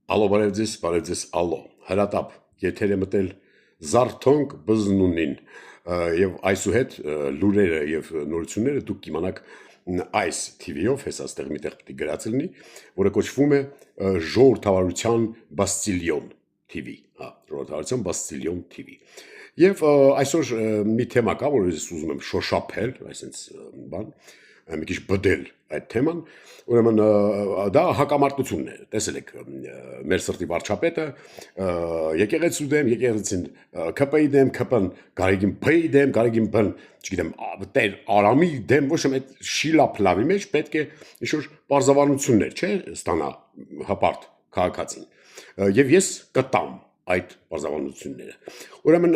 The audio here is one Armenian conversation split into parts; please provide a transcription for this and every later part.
Ալո, բարև ձեզ, ալո, հրատապ, եթեր է մտել զարթոնք բզնունին և այսուհետ լուրերը և նորությունները դուք կիմանաք այս TV-ով, հես աստեղ միտեղ պիտի գրած լինի, որը կոչվում է ժողովրդավարության Բաստիլիոն TV, ժողովրդավարության Բաստիլիոն TV։ Եվ այսօր մի թեմա կա, որ ես ուզում եմ շոշափել, այսինց բան, մի քիչ բդել այդ թեման, ուրեմն դա հակամարտությունն է, տեսել եք մեր սրտի վարչապետը եկեղեցու դեմ, եկեղեցին ՔՊ-ի դեմ, ՔՊ-ն Գարեգին Բ-ի դեմ, Գարեգին Բ-ն, չգիտեմ, Տեր Արամի դեմ, ոչ եմ այդ շիլափլավի մեջ պետք է ինչ-որ պարզաբանություններ, չէ, ստանա հպարտ քաղաքացին։ Եվ ես կտամ այդ պարզաբանությունները։ Ուրեմն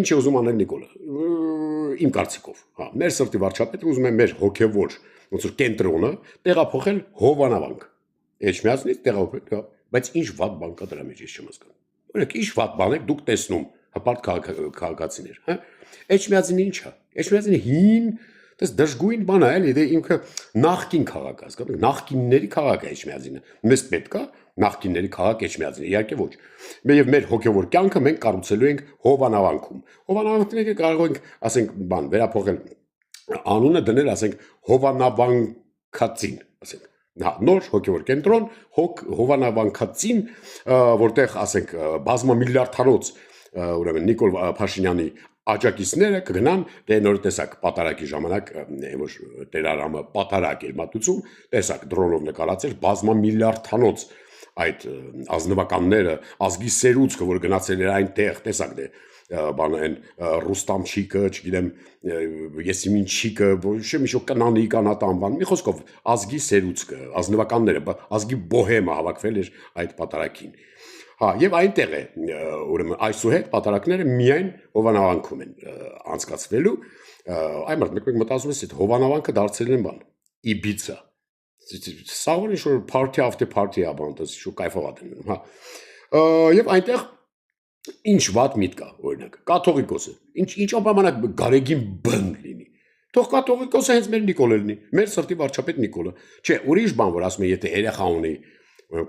ինչ է ուզում անել Նիկոլը։ Իմ կարծիքով, մեր սրտի վարչապետը ուզում է մեր հոգևոր ոնց որ կենտրոնը տեղափոխել Հովանավանք։ Էջմիածնից տեղափոխել, բայց ինչ վատ բան կա դրա մեջ ես չեմ հասկանում։ Օրինակ, ինչ վատ բան եք դուք տեսնում հպարտ քաղաքացիներ, հա։ Էջմիածինը ինչ է։ Էջմիածինը հին, դες դժգույն բան է, էլի, դե ինքը նախկին քաղաք է, հասկանու՞մ, նախկինների քաղաք է Էջմիածինը։ Մեզ պետք է նախկինների քաղաք Էջմիածինը, իհարկե ոչ։ Եվ մեր հոգևոր կյանքը մենք կառուցելու ենք Հովանավանքում։ Հովանավանքները կարող ենք, ասենք, բան վերափոխել անունը դնել, ասենք, Հովանավանքածին, ասենք, նոր հոգևոր կենտրոն, Հովանավանքածին, որտեղ, ասենք, բազմամիլիարդանոց, ուրեմն Նիկոլ Փաշինյանի աջակիցները կգնան, դե նոր տեսակ պատարակի ժամանակ, որ Տեր Արամը պատարակ էր մատուցում, տեսակ դրոնով նկարացել բազմամիլիարդանոց այդ ազնվականները, ազգի սերուցքը, որ գնացել էր այնտեղ, տեսակ դե բանը այն Ռուստամչիկը, չգիտեմ, Եսիմինչիկը, շեմիշո կնանի կանատան բան, մի խոսքով ազգի սերուցքը, ազնվականները, ազգի բոհեմը հավաքվել էր այդ պատարակին։ Հա, եւ այնտեղ է, ուրեմն այսուհետ պատարակները միայն Հովանավանքում են անցկացվելու, այ մարդ մեկ մտածում ես, այդ Հովանավանքը դարձել են բան, Իբիցա։ Սա որ ինչ-որ party after party է բան, դες շու կայֆovat են, հա։ Եվ այնտեղ ինչ վատ միտք կա, օրինակ, կաթողիկոսը, ինչով պայմանակ Գարեգին Բ-ն լինի։ Թող կաթողիկոսը հենց մեր Նիկոլը լինի, մեր սրտի վարչապետ Նիկոլը։ Չէ, ուրիշ բան, որ ասում է, եթե երեխա ունի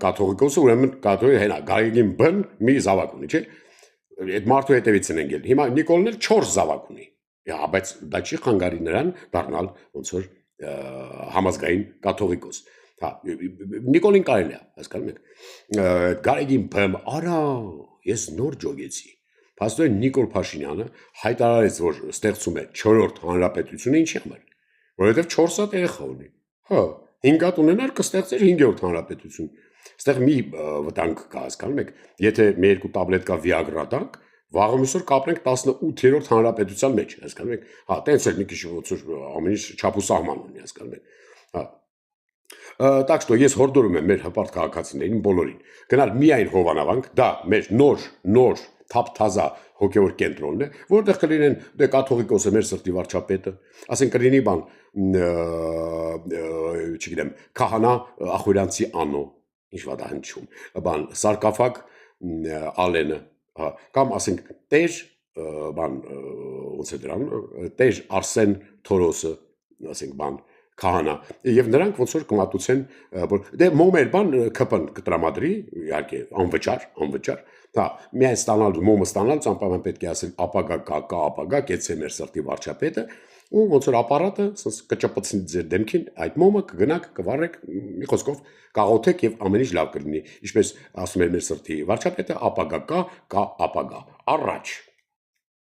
կաթողիկոսը, ուրեմն կաթողիկոսը Գարեգին Բ-ն մի զավակ ունի, չէ։ Այդ մարդու հետևից են եկել։ Հիմա Նիկոլն էլ 4 զավակ ունի։ Բայց դա չի խանգարի նրան դառնալ ոնց որ համազգային կաթողիկոս։ Հա, Նիկոլին կարելի է, հասկանում եք։ Գարեգին Բ-ն, արա, ես նոր ջոգեցի։ Փաստորեն Նիկոլ Փաշինյանը հայտարարեց, որ ստեղծում է 4-րդ հանրապետությունը ինչի համար, որովհետև 4 հատ երեխա ունի։ Հա, 5 հատ ունենար կստեղծեր 5-րդ հանրապետություն։ Այստեղ մի վտանգ կա, հասկանում եք, եթե մի երկու տաբլետկա Viagra տանք, վաղը մյուսօր կապրենք 18-րդ հանրապետության մեջ, հասկանում եք։ Հա, տենց էլ մի քիչ ոնց որ ամեն ինչ չափուսահման ունի, հասկանում եք։ Հա։ Так что ես հորդորում եմ մեր հպարտ քաղաքացիներին բոլորին գնալ միայն Հովանավանք, դա մեր նոր թափթազա հոգևոր կենտրոնն է, որտեղ կլինեն դե կաթողիկոսը մեր սրտի վարչապետը, ասենք կլինի բան, չգիտեմ, քահանա Ախուրյանցի Անո, ինչ վատ հնչում, բան Սարկաֆակ Ալենը, կամ ասենք Տեր բան ոնց է դրան, Տեր Արսեն Թորոսը, ասենք բան քահանա, եւ նրանք ոնց որ կմատուցեն, դե մոմեր բան ՔՊ-ն կտրամադրի, իհարկե անվճար, դա միայն ստանալ մոմը ստանալ, անպայման պետք է ասել ապագա կա ապագա, կեցե մեր սրտի վարչապետը, ու ոնց որ ապարատը սենց կճպցնի ձեր դեմքին, այդ մոմը կգնաք, կվառեք, մի խոսքով կաղոթեք եւ ամեն ինչ լավ կլինի, ինչպես ասում էր մեր սրտի վարչապետը, ապագա կա ապագա, առաջ